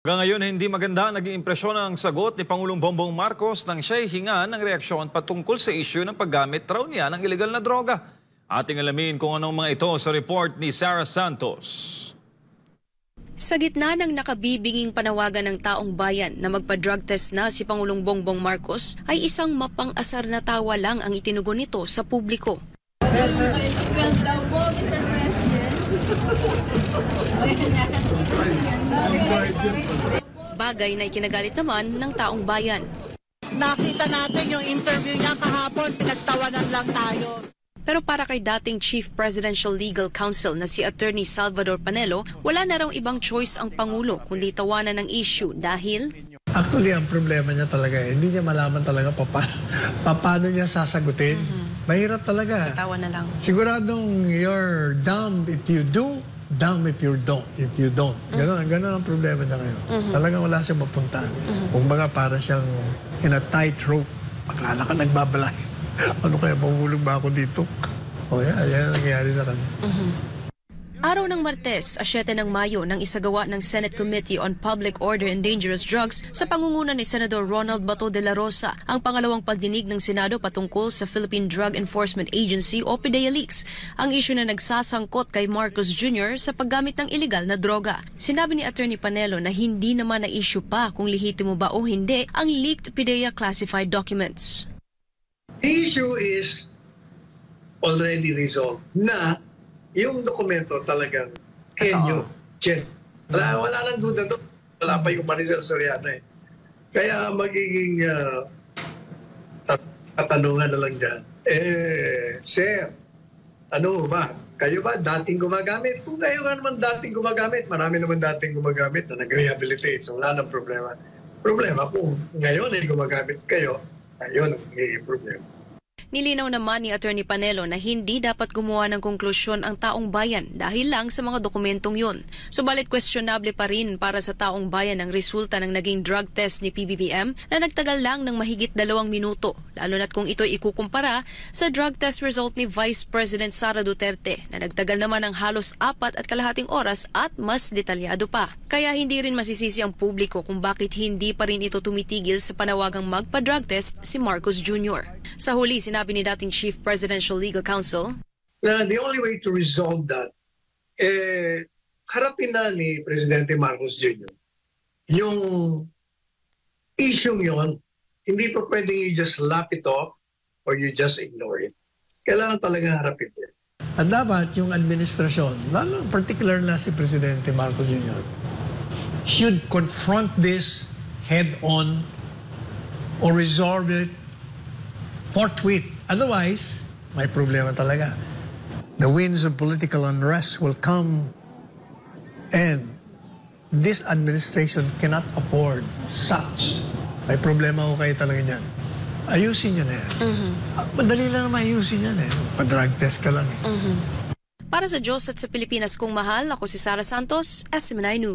Hanggang ngayon, hindi maganda ang naging impresyon ang sagot ni Pangulong Bongbong Marcos nang siya'y hinga ng reaksyon patungkol sa isyu ng paggamit raw niya ng illegal na droga. Ating alamin kung anong mga ito sa report ni Sarah Santos. Sa gitna ng nakabibinging panawagan ng taong bayan na magpa-drug test na si Pangulong Bongbong Marcos, ay isang mapang-asar na tawa lang ang itinugon nito sa publiko. Bagay na ikinagalit naman ng taong bayan. Nakita natin yung interview niya kahapon, pinagtawanan lang tayo. Pero para kay dating Chief Presidential Legal Counsel na si Attorney Salvador Panelo, wala na raw ibang choice ang Pangulo kundi tawanan ng issue dahil... Actually, ang problema niya talaga, hindi niya malaman talaga paano niya sasagutin. Mahirap talaga. Tawa na lang. Siguradong you're dumb if you do, dumb if you don't. Ganon ang problema niya ngayon. Talagang wala siyang mapuntahan. Kung baga para siyang in a tightrope, maglalakad nagbabalay. Ano kaya, mahulog ba ako dito? Yan ang nangyayari sa kanya. Araw ng Martes, 7 ng Mayo, nang isagawa ng Senate Committee on Public Order and Dangerous Drugs sa pangunguna ni Senador Ronald Bato de la Rosa ang pangalawang pagdinig ng Senado patungkol sa Philippine Drug Enforcement Agency o PDEA leaks, ang isyu na nagsasangkot kay Marcos Jr. sa paggamit ng iligal na droga. Sinabi ni Attorney Panelo na hindi naman na-issue pa kung lehitimo ba o hindi ang leaked PDEA classified documents. The issue is already resolved na yung dokumento talagang Kenyo. Wala nang duda doon. Wala pa yung Maricel Soriano eh. Kaya magiging katanungan na lang dyan. Sir, ano ba? Kayo ba dating gumagamit? Kung kayo nga naman dating gumagamit, marami naman dating gumagamit na nag-rehabilitate. So wala nang problema. Problema kung ngayon ay gumagamit kayo, ayun ang magiging problema. Nilinaw naman ni Attorney Panelo na hindi dapat gumawa ng konklusyon ang taong bayan dahil lang sa mga dokumentong yun. Subalit questionable pa rin para sa taong bayan ang resulta ng naging drug test ni PBBM na nagtagal lang ng mahigit 2 minuto, lalo na't kung ito'y ikukumpara sa drug test result ni Vice President Sara Duterte na nagtagal naman ng halos 4.5 oras at mas detalyado pa. Kaya hindi rin masisisi ang publiko kung bakit hindi pa rin ito tumitigil sa panawagang magpa-drug test si Marcos Jr. Sa huli, sinabi ni dating Chief Presidential Legal Counsel, The only way to resolve that, harapin na ni Presidente Marcos Jr. Yung issue yon, hindi pa pwedeng you just lap it off or you just ignore it. Kailangan talaga harapin din. At dapat yung administrasyon, lalo particular na si Presidente Marcos Jr., should confront this head-on or resolve it forthwith. Otherwise, may problema talaga. The winds of political unrest will come and this administration cannot afford such. May problema ko kayo talaga niyan. Ayusin nyo na yan. Madali lang naman ayusin yan eh. Pa-drug test ka lang eh. Para sa Diyos at sa Pilipinas kong mahal, ako si Sarah Santos, SMNI News.